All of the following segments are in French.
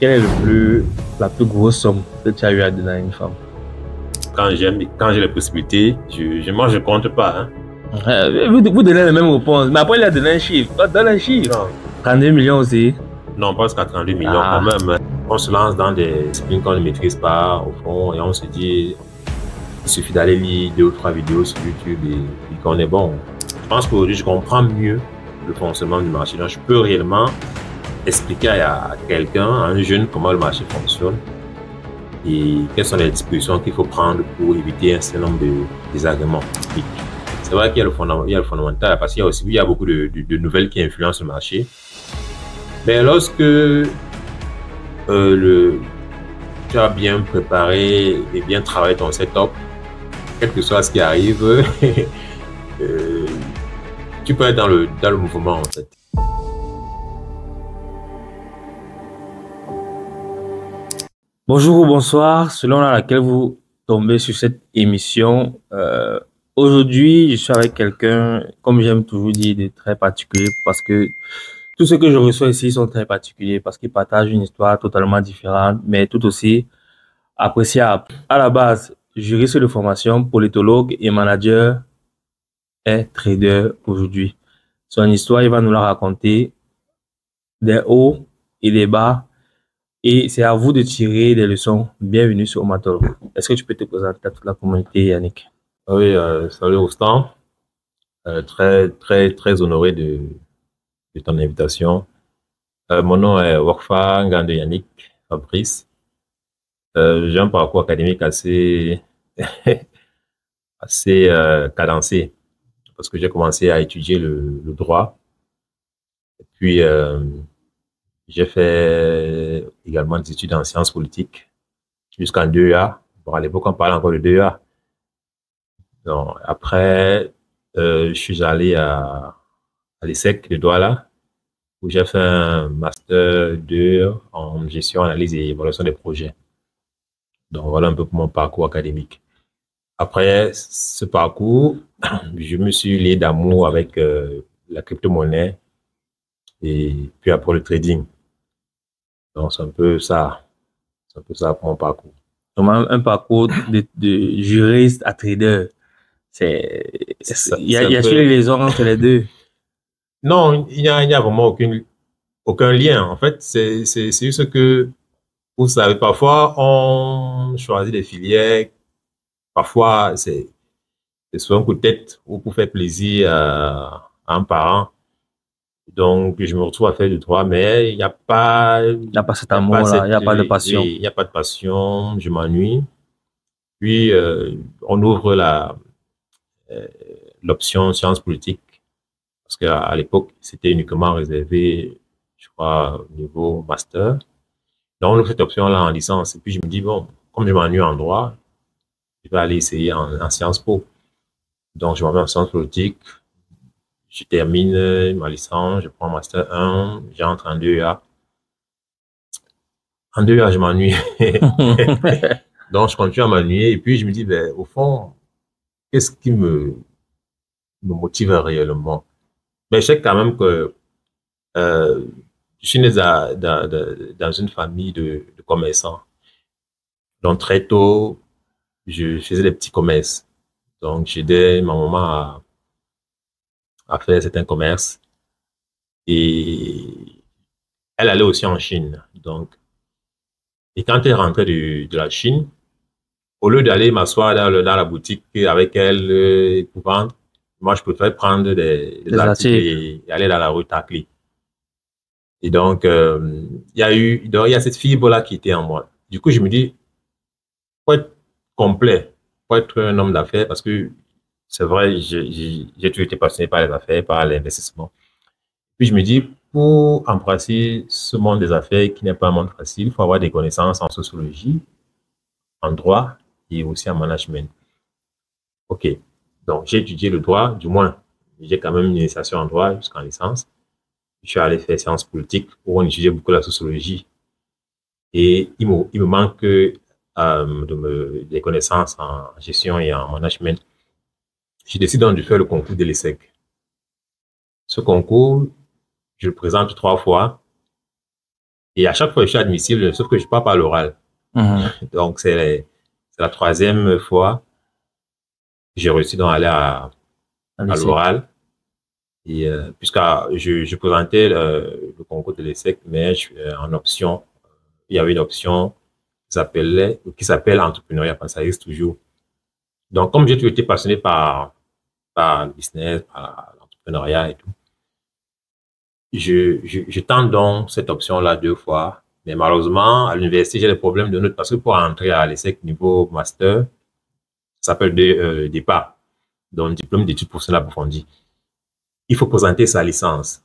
Quelle est la plus grosse somme que tu as eu à donner à une femme? Quand j'ai la possibilité, moi, je compte pas, hein. Vous donnez la même réponse, mais après il a donné un chiffre. Donne un chiffre. Non, 32 millions aussi. non, pas jusqu'à 32 millions quand Ah, même, hein. On se lance dans des disciplines qu'on ne maîtrise pas, au fond, et on se dit, il suffit d'aller lire deux ou trois vidéos sur YouTube et qu'on est bon. Je pense qu'aujourd'hui, je comprends mieux le fonctionnement du marché. Donc, je peux réellement expliquer à quelqu'un, à un jeune, comment le marché fonctionne et quelles sont les dispositions qu'il faut prendre pour éviter un certain nombre de désagréments. C'est vrai qu'il y a il y a le fondamental parce qu'il y a beaucoup de nouvelles qui influencent le marché. Mais lorsque le, tu as bien préparé et bien travaillé ton setup, quel que soit ce qui arrive, euh, tu peux être dans le mouvement en fait. bonjour ou bonsoir, selon laquelle vous tombez sur cette émission. Aujourd'hui, je suis avec quelqu'un, comme j'aime toujours dire, de très particulier parce que tous ceux que je reçois ici sont très particuliers parce qu'ils partagent une histoire totalement différente, mais tout aussi appréciable. À la base, juriste de formation, politologue et manager est trader aujourd'hui. Son histoire, il va nous la raconter des hauts et des bas et c'est à vous de tirer des leçons. Bienvenue sur Omatol. Est-ce que tu peux te présenter à toute la communauté, Yannick? Oui, salut Roustan. Très, très, très honoré de ton invitation. Mon nom est Wakfa Ngande Yannick Fabrice. J'ai un parcours académique assez cadencé parce que j'ai commencé à étudier le droit. Puis, j'ai fait également des études en sciences politiques jusqu'en 2A. Bon, à l'époque, on parlait encore de 2A. Donc, après, je suis allé à l'ESSEC de Douala, où j'ai fait un master 2 en gestion, analyse et évaluation des projets. Donc, voilà un peu pour mon parcours académique. Après ce parcours, je me suis lié d'amour avec la crypto-monnaie et puis après le trading. Donc, c'est un peu ça pour mon parcours. Vraiment un parcours de juriste à trader. C'est un Y a-t-il une peu... liaison entre les deux? Non, il n'y a vraiment aucun lien. En fait, c'est juste que, vous savez, parfois, on choisit des filières. Parfois, c'est soit un coup de tête ou pour faire plaisir à un parent. Donc, je me retrouve à faire du droit, mais Il n'y a pas cet il y a pas amour-là, il n'y a cette, pas de passion. oui, il y a pas de passion, je m'ennuie. Puis, on ouvre euh, l'option sciences politiques, parce qu'à l'époque, c'était uniquement réservé, je crois, au niveau master. Donc, on ouvre cette option-là en licence. Et puis, je me dis, bon, comme je m'ennuie en droit, je vais aller essayer en Sciences Po. Donc, je m'en vais en sciences politiques, je termine ma licence, je prends master 1, j'entre en 2A. En 2A, je m'ennuie. Donc, je continue à m'ennuyer. Et puis, je me dis, ben, au fond, qu'est-ce qui me motive réellement? Mais je sais quand même que euh, je suis né dans une famille de commerçants. Donc, très tôt, je faisais des petits commerces. Donc, j'aidais ma maman à faire certains commerces. Et elle allait aussi en Chine. Donc, et quand elle rentrait de la Chine, au lieu d'aller m'asseoir dans la boutique avec elle pour vendre, moi, je préfère prendre des Les articles articles. et aller dans la rue tacler. Et donc, il y a cette fibre-là qui était en moi. Du coup, je me dis, pour être complet, pour être un homme d'affaires, parce que c'est vrai, j'ai toujours été passionné par les affaires, par l'investissement. Puis je me dis, pour embrasser ce monde des affaires qui n'est pas un monde facile, il faut avoir des connaissances en sociologie, en droit et aussi en management. OK. Donc, j'ai étudié le droit, du moins, j'ai quand même une initiation en droit jusqu'en licence. Je suis allé faire sciences politiques où on étudiait beaucoup la sociologie. Et il me manque des connaissances en gestion et en management. J'ai décidé donc de faire le concours de l'ESSEC. Ce concours, je le présente 3 fois Et à chaque fois, je suis admissible, sauf que je pars par l'oral. Mhm. Donc, c'est la troisième fois que j'ai réussi d'en aller En à lycée. l'oral. Et puisque je présentais le concours de l'ESSEC, mais en option, il y avait une option qui s'appelle entrepreneuriat, enfin, ça existe toujours. Donc, comme j'ai toujours été passionné par le business, par l'entrepreneuriat et tout, je tente donc cette option-là 2 fois. Mais malheureusement, à l'université, j'ai des problèmes de notes parce que pour entrer à l'ESSEC niveau master, ça s'appelle DEPA, donc diplôme d'études professionnelles approfondies. Il faut présenter sa licence.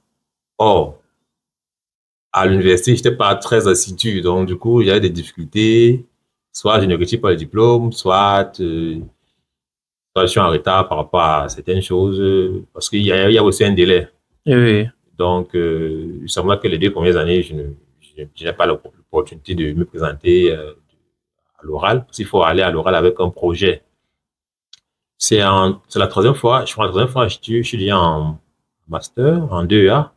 Or, à l'université, j'étais pas très assidu, donc du coup, il y avait des difficultés. Soit je ne réussis pas le diplôme, soit je suis en retard par rapport à certaines choses, parce qu'il y a aussi un délai. Oui, oui. Donc, c'est vrai que les 2 premières années, je n'ai pas l'opportunité de me présenter à l'oral, parce qu'il faut aller à l'oral avec un projet. C'est la troisième fois, je crois la troisième fois, je suis déjà en master, en 2A.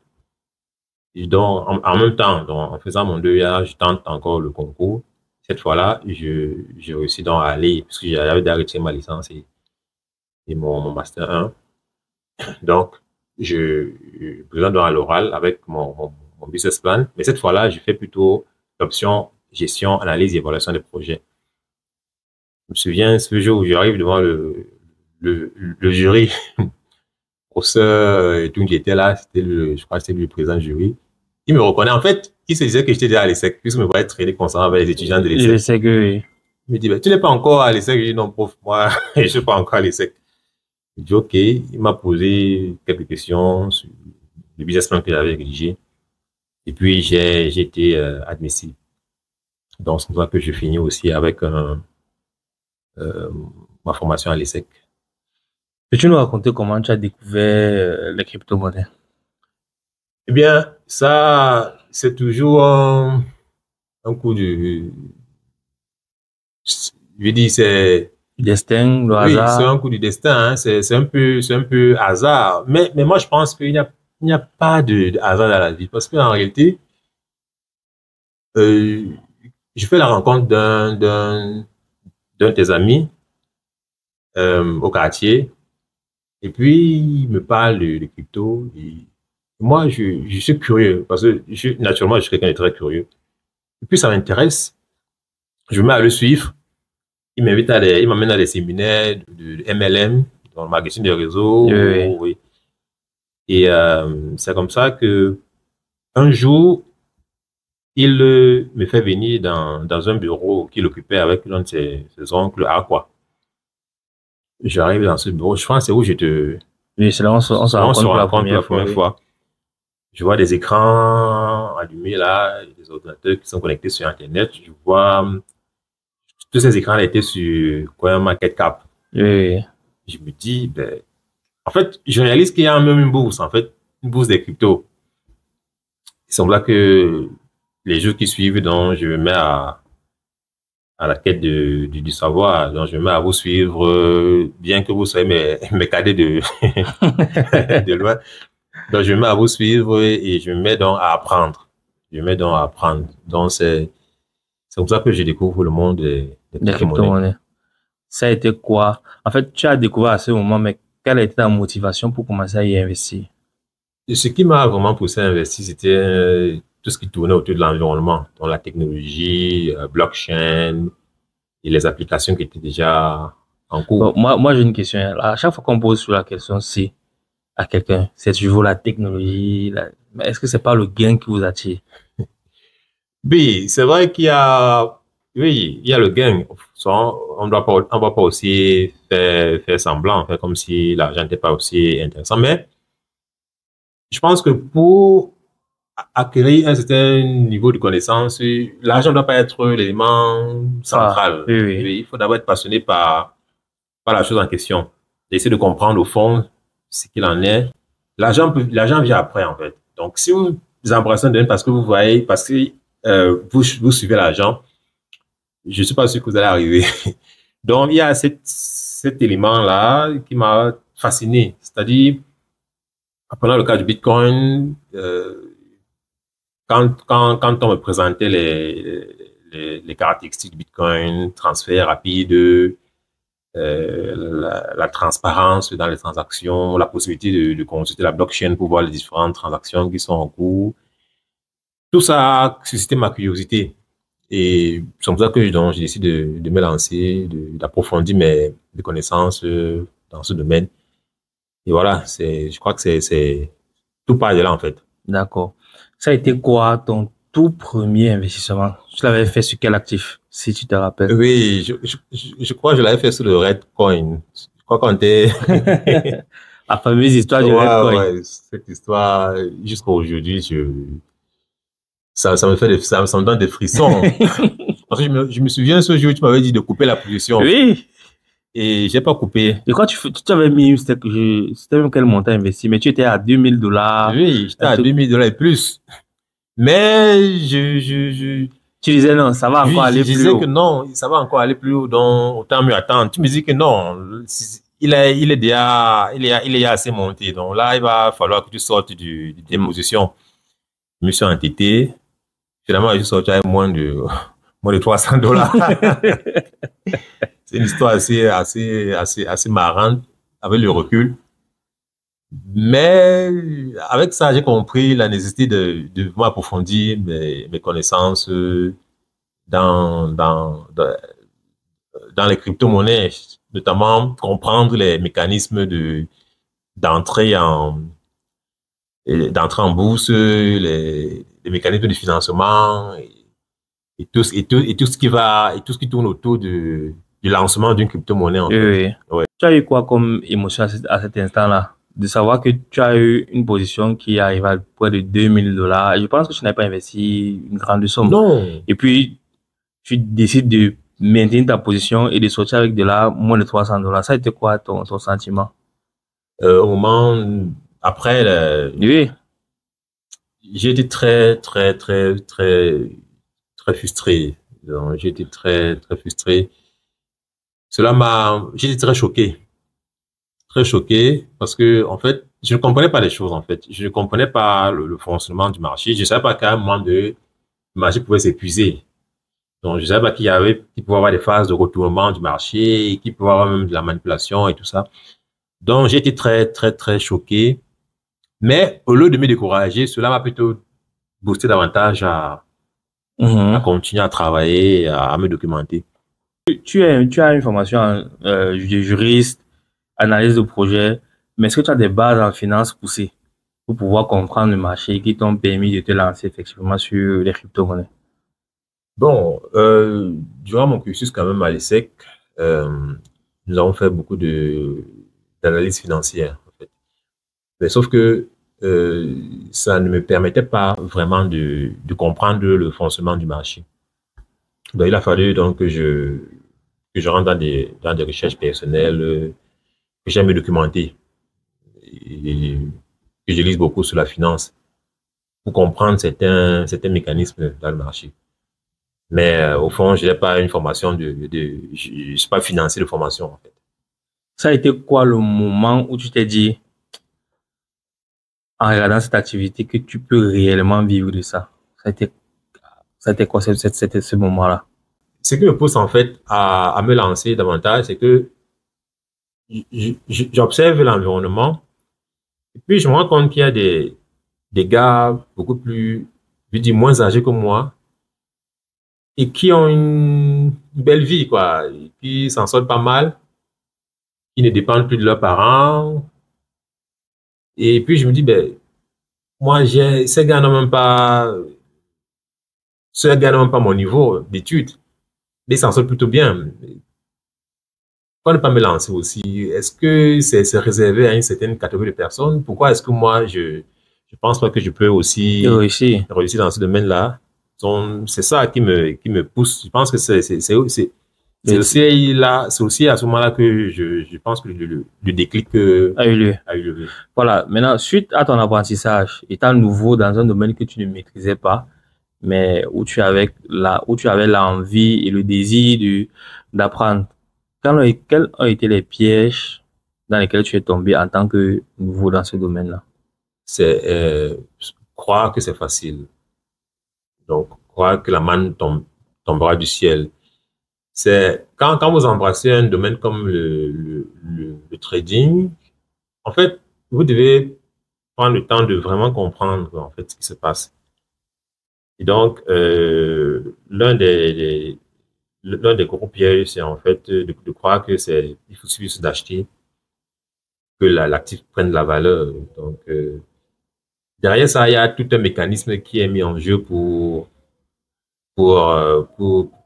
Et donc, en même temps, donc, en faisant mon 2A, je tente encore le concours. Cette fois-là, j'ai réussi donc à aller, parce que j'avais déjà retiré ma licence et mon master 1. Donc, je présente donc à l'oral avec mon business plan. Mais cette fois-là, je fais plutôt l'option gestion, analyse et évaluation des projets. Je me souviens, ce jour où j'arrive devant le jury, professeur et tout, qui était là, je crois que c'était lui le président du jury. Il me reconnaît. En fait, il se disait que j'étais déjà à l'ESSEC, puisque je me voyais traîner constamment avec les étudiants de Je l'ESSEC. sais que oui. Il me dit, ben, tu n'es pas encore à l'ESSEC. Je dis, non, prof, moi, je ne suis pas encore à l'ESSEC. Il dit, OK. Il m'a posé quelques questions sur le business plan que j'avais rédigé. Et puis, j'ai été admissible. Donc, c'est pour ça que je finis aussi avec euh, ma formation à l'ESSEC. Peux-tu nous raconter comment tu as découvert les crypto-monnaies? Eh bien, ça, c'est toujours un coup de... Je vais dire, Le destin, le oui, c'est hasard? un coup du destin, hein. C'est un peu hasard. Mais moi, je pense qu'il n'y a pas de hasard dans la vie. Parce qu'en réalité, euh, je fais la rencontre d'un de tes amis au quartier. Et puis, il me parle de crypto. Et moi, je suis curieux. Parce que naturellement, je suis quelqu'un de très curieux. Et puis, ça m'intéresse. Je me mets à le suivre. Il m'amène à des séminaires de MLM, dans le marketing des Oui, oui. réseaux. Oui. Et c'est comme ça que un jour, il me fait venir dans un bureau qu'il occupait avec l'un de ses oncles à quoi. J'arrive dans ce bureau, je pense que c'est où Oui, c'est là on se on se rencontre pour la rencontre pour la première fois, première oui. fois. Je vois des écrans allumés là, des ordinateurs qui sont connectés sur Internet. Je vois tous ces écrans étaient sur CoinMarketCap. Oui, oui. Je me dis, ben, en fait, je réalise qu'il y a même une bourse, en fait, une bourse des cryptos. Il semble que les jours qui suivent, donc, je me mets à la quête du savoir. Donc, je me mets à vous suivre, bien que vous soyez mes cadets de loin. Donc, je me mets à vous suivre et je me mets donc à apprendre. Je me mets donc à apprendre. Donc, c'est comme ça que je découvre le monde des Les crypto-monnaies. crypto-monnaies. Ça a été quoi? En fait, tu as découvert à ce moment, mais quelle a été ta motivation pour commencer à y investir? Et ce qui m'a vraiment poussé à investir, c'était tout ce qui tournait autour de l'environnement, donc la technologie, blockchain et les applications qui étaient déjà en Bon, cours. moi j'ai une question. À chaque fois qu'on pose sur la question si à quelqu'un, c'est toujours la technologie. Mais est-ce que c'est pas le gain qui vous attire? Oui, c'est vrai oui, il y a le gain. On doit pas aussi faire semblant, faire comme si l'argent n'était pas aussi intéressant. Mais je pense que pour acquérir un certain niveau de connaissance, l'argent ne doit pas être l'élément Ah, central. oui, oui. Oui, il faut d'abord être passionné par la chose en question. Essayer de comprendre au fond ce qu'il en est. L'argent vient après, en fait. Donc, si vous embrassez un domaine parce que vous voyez, parce que vous suivez l'argent, je ne suis pas sûr que vous allez arriver. Donc, il y a cet élément-là qui m'a fasciné. C'est-à-dire, prenant le cas du Bitcoin, quand on me présentait les caractéristiques du Bitcoin, transfert rapide, la transparence dans les transactions, la possibilité de consulter la blockchain pour voir les différentes transactions qui sont en cours, tout ça a suscité ma curiosité. Et c'est pour ça que donc, j'ai décidé de me lancer, d'approfondir mes connaissances dans ce domaine. Et voilà, je crois que c'est tout part de là, en fait. D'accord. Ça a été quoi ton tout premier investissement? Tu l'avais fait sur quel actif, si tu te rappelles? Oui, je crois que je l'avais fait sur le Redcoin. Je crois qu'on était... La fameuse histoire du Ouais, Redcoin. ouais, cette histoire, jusqu'à aujourd'hui, ça me donne des frissons. Parce que je me souviens ce jour où tu m'avais dit de couper la position. Oui. Et j'ai pas coupé. Et quoi, tu t'avais mis, c'était même quel montant investi, mais tu étais à 2000 $. Oui, j'étais Un à truc. 2000 $ et plus. Mais Tu disais non, ça va encore oui, je aller plus disais que haut. non, ça va encore aller plus haut, donc autant mieux attendre. Tu me dis que non, il est assez monté. Donc là, il va falloir que tu sortes des positions. Je me suis entêté. Finalement, je suis sorti avec moins de 300 $. C'est une histoire assez marrante avec le recul. Mais avec ça, j'ai compris la nécessité de vraiment approfondir mes connaissances dans, dans, dans, dans les crypto-monnaies, notamment comprendre les mécanismes d'entrée en, d'entrée en bourse, les mécanismes de financement et tout ce qui tourne autour du lancement d'une crypto-monnaie, en Oui, fait. oui. Ouais. Tu as eu quoi comme émotion à cet instant-là? De savoir que tu as eu une position qui arrive à près de 2000 $. Et je pense que tu n'as pas investi une grande somme. Non, Et puis, tu décides de maintenir ta position et de sortir avec de là moins de 300 $. Ça a été quoi ton sentiment? au moment, après, Oui. j'ai été très, très, très, très, très frustré. Donc, j'ai été très, très frustré. J'ai été très choqué parce que, en fait, je ne comprenais pas les choses, en fait. Je ne comprenais pas le fonctionnement du marché. Je ne savais pas qu'à un moment le marché pouvait s'épuiser. Donc, je ne savais pas qu'il pouvait y avoir des phases de retournement du marché, qu'il pouvait y avoir même de la manipulation et tout ça. Donc, j'ai été très, très, très choqué. Mais au lieu de me décourager, cela m'a plutôt boosté davantage à Mhm. continuer à travailler, à me documenter. Tu as une formation de juriste, analyse de projet, mais est-ce que tu as des bases en finance poussées pour pouvoir comprendre le marché qui t'ont permis de te lancer effectivement sur les crypto-monnaies? Bon, durant mon cursus quand même à l'ESSEC, euh, nous avons fait beaucoup d'analyse financière, en fait. Mais sauf que ça ne me permettait pas vraiment de comprendre le fonctionnement du marché. Donc, il a fallu donc que je rentre dans des recherches personnelles, que j'aime me documenter et que je lise beaucoup sur la finance pour comprendre certains mécanismes dans le marché. Mais au fond, je n'ai pas une formation je ne suis pas financier de formation, en fait. Ça a été quoi le moment où tu t'es dit, en regardant cette activité, que tu peux réellement vivre de ça? Ça a été quoi ce moment-là? Ce qui me pousse en fait à me lancer davantage, c'est que j'observe l'environnement et puis je me rends compte qu'il y a des gars beaucoup plus, je dis, moins âgés que moi et qui ont une belle vie, quoi, et qui s'en sortent pas mal, qui ne dépendent plus de leurs parents. Et puis je me dis, ben, moi, ces gars n'ont même pas mon niveau d'études, mais ils s'en sortent plutôt bien. Pourquoi ne pas me lancer aussi? Est-ce que c'est réservé à une certaine catégorie de personnes? Pourquoi est-ce que moi, je pense pas que je peux De aussi réussir. réussir dans ce domaine-là? Donc, c'est ça qui me pousse. Je pense que c'est aussi à ce moment-là que je pense que le déclic A eu lieu. a eu lieu. Voilà. Maintenant, suite à ton apprentissage, étant nouveau dans un domaine que tu ne maîtrisais pas, mais où tu avais l'envie et le désir d'apprendre, quels ont été les pièges dans lesquels tu es tombé en tant que nouveau dans ce domaine-là? C'est croire que c'est facile. Donc, croire que la manne tombera du ciel. C'est quand vous embrassez un domaine comme le trading, en fait, vous devez prendre le temps de vraiment comprendre en fait ce qui se passe. Et donc, l'un des gros pièges, c'est en fait de croire que il faut suffire d'acheter, que l'actif prenne de la valeur. Donc, derrière ça, il y a tout un mécanisme qui est mis en jeu pour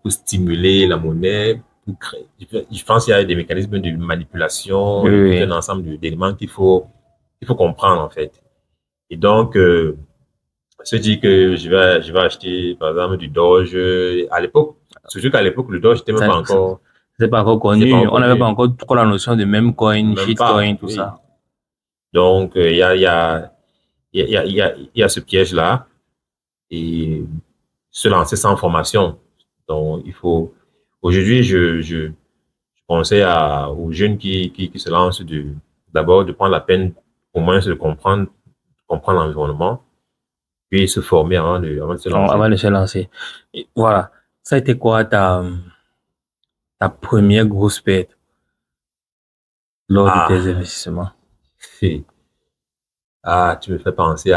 stimuler la monnaie, pour créer. Je pense qu'il y a des mécanismes de manipulation Oui, et tout un oui. ensemble d'éléments qu'il faut comprendre, en fait. Et donc, se dit que je vais acheter, par exemple, du Doge. À l'époque, surtout qu'à l'époque, le Doge Ça, c'est pas encore n'était pas connu. encore On n'avait pas connu. encore trop la notion de meme coin, Même pas, shitcoin, tout oui. ça. Donc, il y a ce piège-là et se lancer sans formation. Donc, il faut, aujourd'hui, je conseille aux jeunes qui se lancent d'abord de prendre la peine, au moins, de comprendre l'environnement, puis se former avant de se lancer. Avant de se lancer. Et voilà. Ça a été quoi ta première grosse perte lors de tes Ah, investissements? tu me fais penser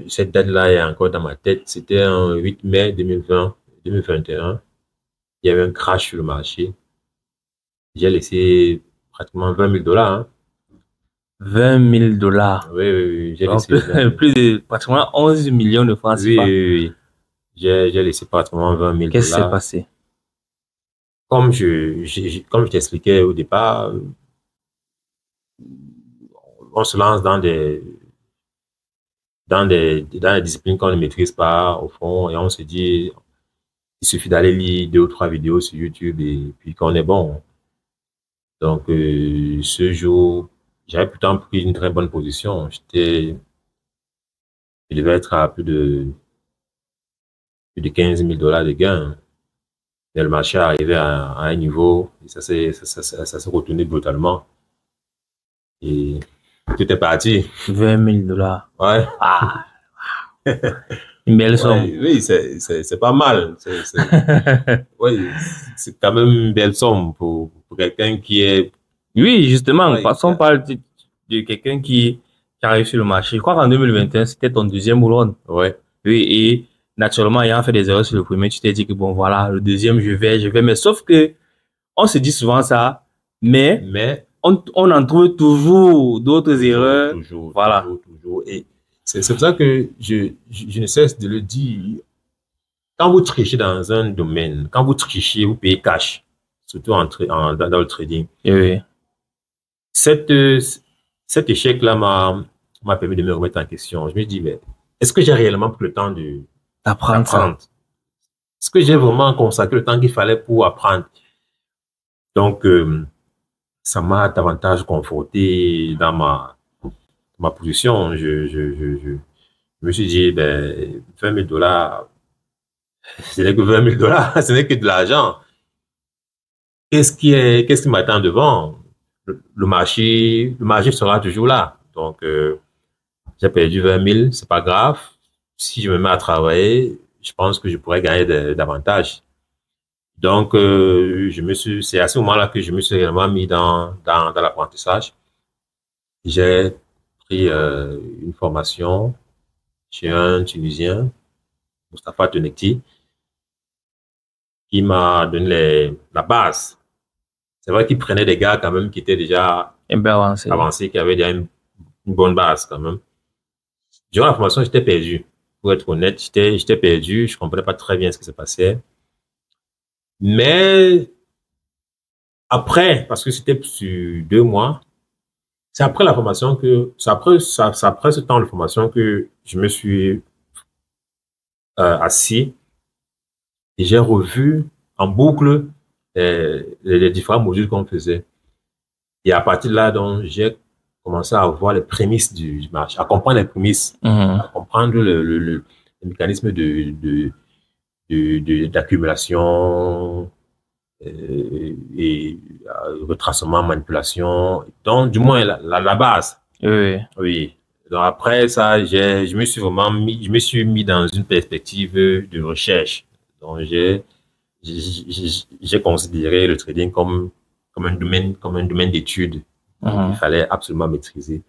cette date-là est encore dans ma tête. C'était un 8 mai 2021. Il y avait un crash sur le marché. J'ai laissé pratiquement 20 000 dollars. Hein. 20 000 $. Oui, oui, oui, j'ai Donc, laissé 20 000. plus de pratiquement 11 millions de francs Oui, oui, CFA. oui, oui. J'ai laissé pratiquement 20 000 Qu'est-ce qui s'est dollars. passé? Comme je t'expliquais au départ, on se lance dans des disciplines qu'on ne maîtrise pas au fond et on se dit, il suffit d'aller lire deux ou trois vidéos sur YouTube et puis qu'on est bon. Donc, ce jour, j'avais pourtant pris une très bonne position. Je devais être à plus de 15 000 dollars de gains. Mais le marché est arrivé à un niveau et ça s'est retourné brutalement. Et tout est parti. 20 000 $. Ouais. Ah, une belle somme. Ouais, oui, c'est pas mal. Oui, c'est quand même une belle somme pour quelqu'un qui est, Oui, justement, ouais, passons par de quelqu'un qui arrive sur le marché. Je crois qu'en 2021, c'était ton deuxième run. ouais. Oui, et naturellement, ayant fait des erreurs sur le premier, tu t'es dit que bon, voilà, le deuxième, je vais. Mais sauf que, on se dit souvent ça, mais Mais on en trouve toujours d'autres toujours, erreurs. toujours, Voilà. toujours, toujours. Et c'est pour ça que je ne cesse de le dire. Quand vous trichez dans un domaine, quand vous trichez, vous payez cash, surtout dans le trading. Et oui, Cette, euh, Cet échec-là m'a permis de me remettre en question. Je me dis, mais est-ce que j'ai réellement pris le temps t'apprends ça. d'apprendre? Est-ce que j'ai vraiment consacré le temps qu'il fallait pour apprendre? Donc, ça m'a davantage conforté dans ma position. Je me suis dit, ben, 20 000 dollars, ce n'est que 20 000 dollars, ce n'est que de l'argent. Qu'est-ce qui m'attend devant? Le marché sera toujours là. Donc, j'ai perdu 20 000, c'est pas grave. Si je me mets à travailler, je pense que je pourrais gagner davantage. Donc, c'est à ce moment-là que je me suis réellement mis dans l'apprentissage. J'ai pris une formation chez un Tunisien, Mustafa Tonekti, qui m'a donné la base. C'est vrai qu'il prenait des gars quand même qui étaient déjà Et bien avancé. avancés, qui avaient déjà une bonne base quand même. Durant la formation, j'étais perdu. Pour être honnête, j'étais perdu, je comprenais pas très bien ce qui se passait. Mais après, parce que c'était sur 2 mois, c'est après la formation c'est après ce temps de formation que je me suis assis et j'ai revu en boucle les différents modules qu'on faisait. Et à partir de là, donc, j'ai commencé à voir les prémices du marché, à comprendre les prémices, Mhm. à comprendre le mécanisme d'accumulation et retracement, manipulation. Donc, du moins, la base. Oui, oui. Oui, Donc après ça, je me suis vraiment mis, je me suis mis dans une perspective de recherche. Donc j'ai considéré le trading comme un domaine d'études qu'il Mhm. fallait absolument maîtriser.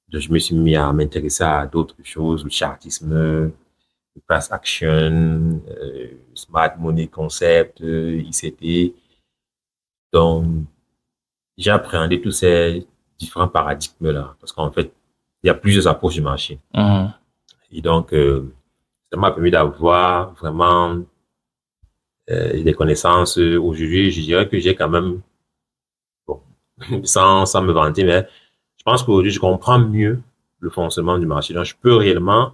Donc je me suis mis à m'intéresser à d'autres choses, le chartisme, le price action, smart money concept, ICT. Donc j'ai appréhendé tous ces différents paradigmes-là parce qu'en fait, il y a plusieurs approches du marché. Mhm. Et donc, ça m'a permis d'avoir vraiment des connaissances. Aujourd'hui, je dirais que j'ai quand même, bon, sans me vanter, mais je pense qu'aujourd'hui, je comprends mieux le fonctionnement du marché. Donc, je peux réellement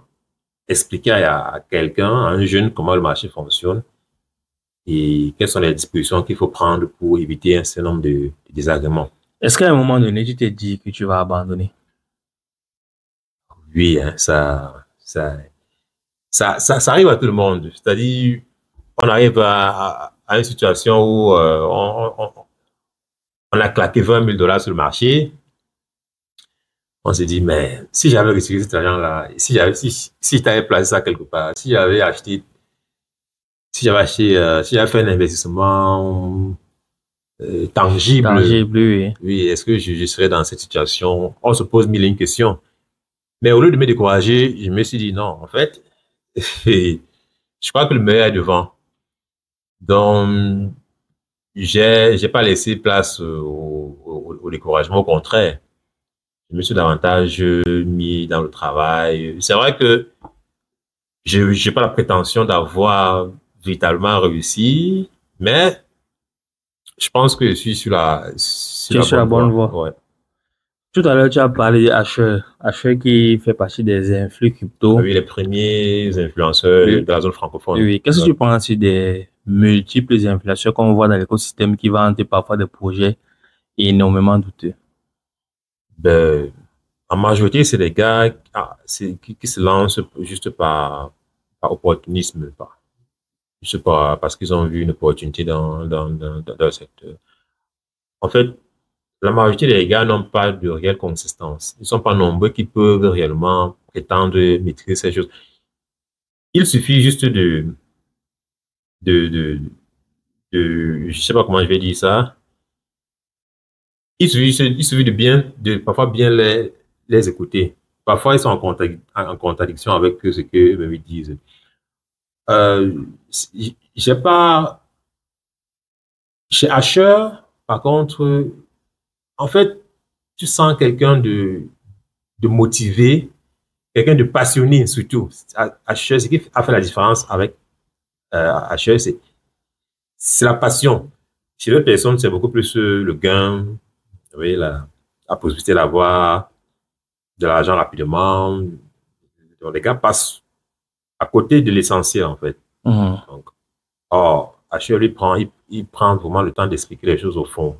expliquer à quelqu'un, à un jeune, comment le marché fonctionne et quelles sont les dispositions qu'il faut prendre pour éviter un certain nombre de désagréments. Est-ce qu'à un moment donné, tu t'es dit que tu vas abandonner? Oui, hein, ça arrive à tout le monde. C'est-à-dire, on arrive à une situation où on a claqué 20 000 dollars sur le marché. On s'est dit, mais si j'avais retiré cet argent-là, si je t'avais placé ça quelque part, si j'avais fait un investissement tangible, Tangible, oui. oui, est-ce que je serais dans cette situation? On se pose mille et une questions. Mais au lieu de me décourager, je me suis dit, non, en fait, je crois que le meilleur est devant. Donc, j'ai pas laissé place au découragement, au contraire. Je me suis davantage mis dans le travail. C'est vrai que je j'ai pas la prétention d'avoir véritablement réussi, mais je pense que je suis sur Tu es la sur la bonne bonne voie. voie. Ouais. Tout à l'heure, tu as parlé d'Asher. Asher qui fait partie des influx Ah crypto. oui, les premiers influenceurs de Oui, la zone francophone. oui. Qu'est-ce que Ouais. tu penses des multiples inflations qu'on voit dans l'écosystème qui vantent parfois des projets énormément douteux? Ben, en majorité, c'est des gars qui se lancent juste par opportunisme, je sais pas, parce qu'ils ont vu une opportunité dans le secteur. En fait, la majorité des gars n'ont pas de réelle consistance. Ils sont pas nombreux qui peuvent réellement prétendre maîtriser ces choses. Il suffit juste de, de, je sais pas comment je vais dire ça. Il suffit de parfois bien les écouter. Parfois, ils sont en contradiction avec ce que eux ils disent. Euh, j'ai pas, chez Asher, par contre, en fait, tu sens quelqu'un de motivé, quelqu'un de passionné surtout. Asher, ce qui a fait la différence avec Asher, c'est la passion. Chez l'autre personne, c'est beaucoup plus le gain, oui, la possibilité d'avoir de l'argent rapidement. Donc, les gars passent à côté de l'essentiel, en fait. Mhm. Donc, or, Asher, il prend vraiment le temps d'expliquer les choses au fond.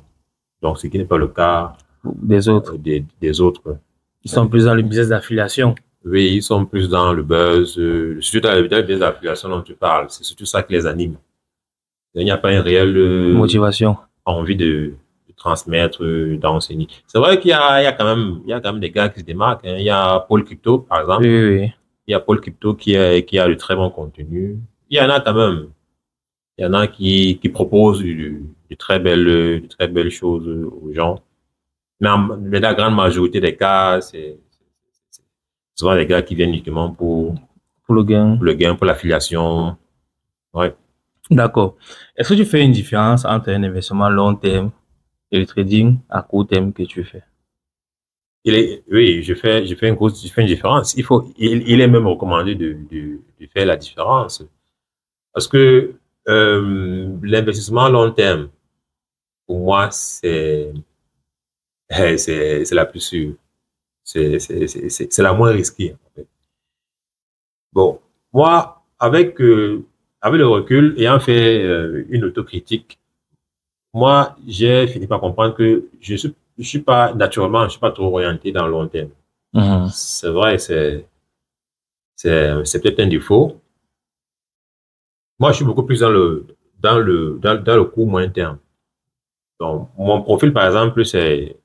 Donc, ce qui n'est pas le cas Des autres. des autres. Ils sont Ouais. plus dans le business d'affiliation. Oui, ils sont plus dans le buzz, surtout dans le business d'application dont tu parles. C'est surtout ça qui les anime. Il n'y a pas une réelle Motivation. envie de transmettre, d'enseigner. C'est vrai il y a quand même des gars qui se démarquent, hein. Il y a Paul Crypto, par Oui, exemple. oui, oui. Il y a Paul Crypto qui a de très bon contenu. Il y en a quand même. Il y en a qui proposent de très belles choses aux gens. Mais la grande majorité des cas, c'est souvent des gars qui viennent uniquement Pour le gain. pour le gain, pour l'affiliation. Ouais. D'accord. Est-ce que tu fais une différence entre un investissement long terme et le trading à court terme que tu fais? Oui, je fais une différence. Il est même recommandé de faire la différence. Parce que, l'investissement à long terme, pour moi, c'est la plus sûre. C'est la moins risquée, en fait. Bon, moi, avec le recul, ayant fait, une autocritique, moi, j'ai fini par comprendre que je suis pas trop orienté dans le long terme. Mhm. C'est vrai, c'est peut-être un défaut. Moi, je suis beaucoup plus dans le court moyen terme. Donc, mon profil, par exemple, c'est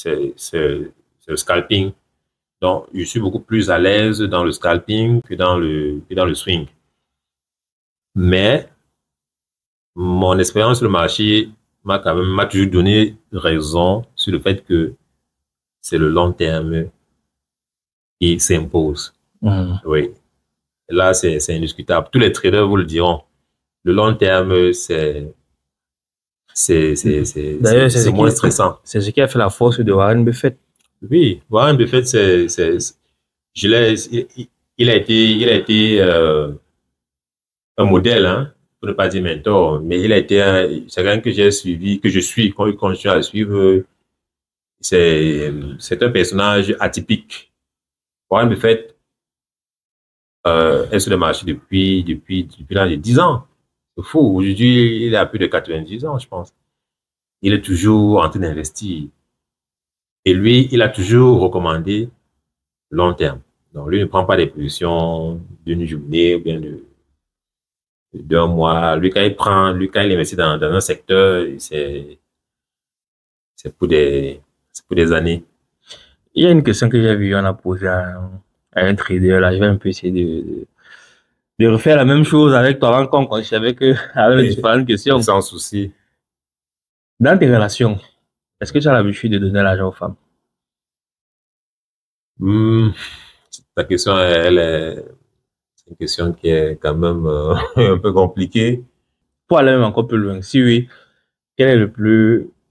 le scalping. Donc, je suis beaucoup plus à l'aise dans le scalping que dans le swing. Mais mon expérience sur le marché m'a toujours donné raison sur le fait que c'est le long terme qui s'impose. Mhm. Oui. Là, c'est indiscutable. Tous les traders vous le diront. Le long terme, D'ailleurs, c'est moins stressant. c'est ce qui a fait la force de Warren Buffett. Oui, Warren Buffett, je l'ai, il a été un modèle, hein, pour ne pas dire mentor, mais il a été c'est quelqu'un que j'ai suivi, que je suis, qu'on continue à suivre. C'est un personnage atypique. Warren Buffett est sur le marché depuis l'âge de 10 ans. C'est fou. Aujourd'hui, il a plus de 90 ans, je pense. Il est toujours en train d'investir. Et lui, il a toujours recommandé long terme. Donc, lui ne prend pas des positions d'une journée ou bien d'un mois. Lui, quand il investit dans un secteur, c'est pour des années. Il y a une question que j'ai vue, on a posée à un trader, là. Je vais un peu essayer de refaire la même chose avec toi, avant qu'on continue avec les différentes questions. Sans souci. Dans tes relations, est-ce que tu as l'habitude de donner l'argent aux femmes? Ta question, c'est une question qui est quand même un peu compliquée. Pour aller même encore plus loin, si oui, quelle est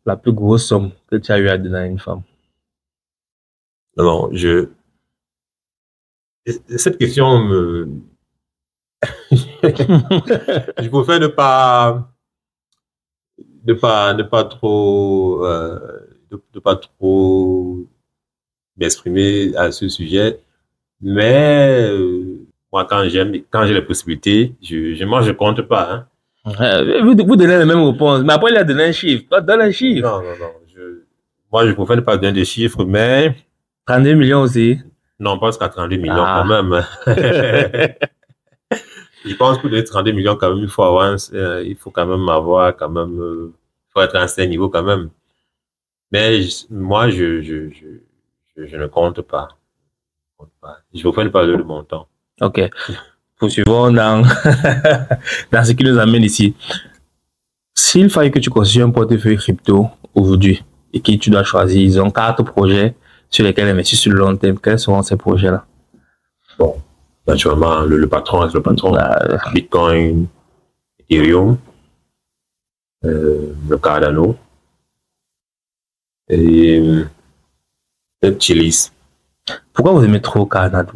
la plus grosse somme que tu as eu à donner à une femme? Non, cette question je préfère ne pas trop, de pas trop m'exprimer à ce sujet. Mais, moi, quand j'ai les possibilités, moi, je compte pas, hein. Vous donnez la même réponse, mais après il a donné un chiffre. Toi, donne un chiffre. Non. Moi, je préfère ne pas donner des chiffres, mais 32 millions aussi. non, pas jusqu'à 32 millions quand même. Je pense que les 32 millions, quand même, il faut quand même avoir, quand même, faut être à un certain niveau quand même. Mais moi, je ne compte pas. Je préfère ne pas donner le montant. Ok. Poursuivons dans ce qui nous amène ici. S'il fallait que tu constitues un portefeuille crypto aujourd'hui et que tu dois choisir, ils ont 4 projets sur lesquels investir sur le long terme, quels seront ces projets-là? Bon, naturellement, le patron reste le patron. Bitcoin, Ethereum, le Cardano et peut-être Chiliz. Pourquoi vous aimez trop Cardano?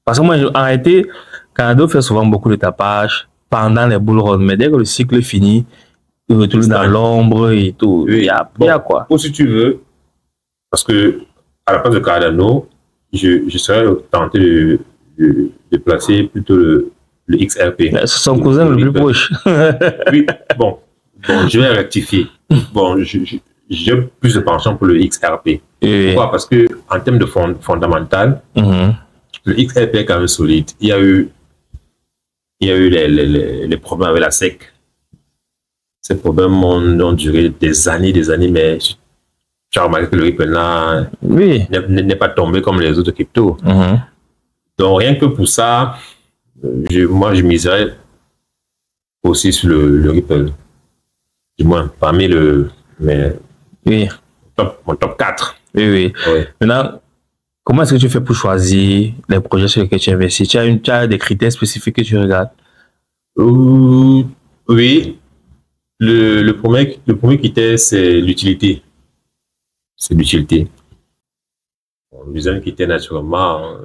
Parce que moi, en réalité, Cardano fait souvent beaucoup de tapage pendant les bull runs, mais dès que le cycle est fini, il retourne dans l'ombre et tout. Oui, il y a quoi? Ou si tu veux, parce que à la place de Cardano, je serais tenté de placer plutôt le XRP. C'est son cousin le plus proche. Oui, bon, je vais rectifier. Bon, j'ai plus de penchant pour le XRP. Pourquoi? Parce que en termes de fondamental, le XRP est quand même solide. Il y a eu les problèmes avec la SEC. Ces problèmes ont duré des années, mais tu as remarqué que le Ripple là n'est pas tombé comme les autres cryptos. Donc rien que pour ça, moi je miserais aussi sur le Ripple. Du moins, parmi mon top 4. Oui. Maintenant, comment est-ce que tu fais pour choisir les projets sur lesquels tu investis? Tu as des critères spécifiques que tu regardes? Oui. Le premier critère, c'est l'utilité. Le deuxième critère, naturellement,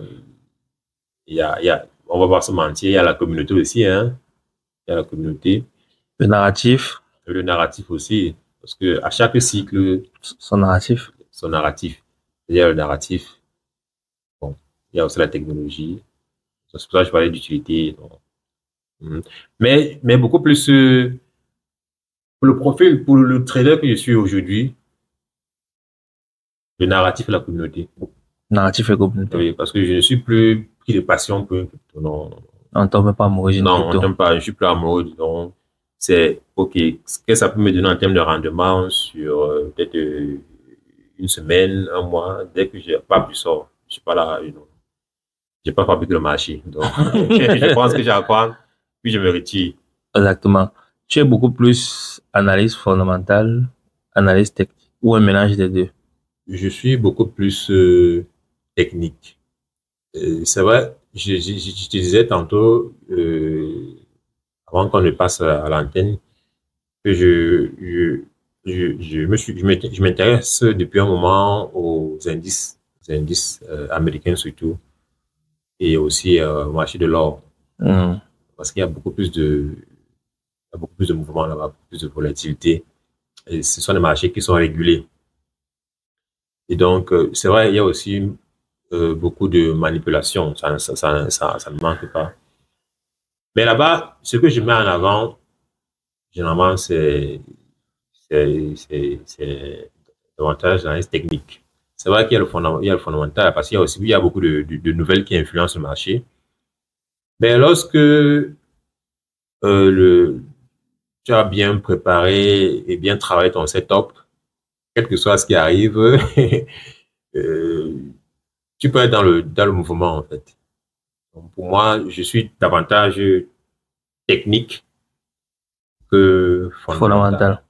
on va pas se mentir, il y a la communauté aussi, hein. Il y a la communauté. Le narratif. Le narratif aussi. Parce que à chaque cycle. Son narratif. Il y a le narratif. Bon. Il y a aussi la technologie. C'est pour ça que je parlais d'utilité. Mais beaucoup plus, pour le profil, pour le trader que je suis aujourd'hui, le narratif et la communauté. Narratif et communauté. Oui, parce que je ne suis plus pris de passion pour une crypto. Non. On ne tombe pas amoureux d'une crypto. Non, on ne tombe pas, je suis plus amoureux. Donc, c'est OK. Ce que ça peut me donner en termes de rendement sur peut-être une semaine, un mois, dès que j'ai pas plus sort, Je suis pas là, j'ai pas fabriqué le marché. Donc, je pense que j'apprends, puis je me retire. Exactement. Tu es beaucoup plus analyse fondamentale, analyse technique, ou un mélange des deux. Je suis beaucoup plus technique. C'est vrai, je te disais tantôt, avant qu'on ne passe à l'antenne, que je m'intéresse depuis un moment aux indices américains surtout, et aussi au marché de l'or, Hmm. parce qu'il y a beaucoup plus il y a beaucoup plus de mouvements là-bas, beaucoup plus de volatilité, et ce sont des marchés qui sont régulés. Et donc, c'est vrai, il y a aussi beaucoup de manipulation, ça ne manque pas. Mais là-bas, ce que je mets en avant, généralement, c'est davantage l'analyse technique. C'est vrai qu'il y a il y a le fondamental parce qu'il y a aussi, il y a beaucoup de nouvelles qui influencent le marché. Mais lorsque le, tu as bien préparé et bien travaillé ton setup, quel que soit ce qui arrive, euh, tu peux être dans le mouvement, en fait. Donc, pour moi, je suis davantage technique que fondamental. Fondamental.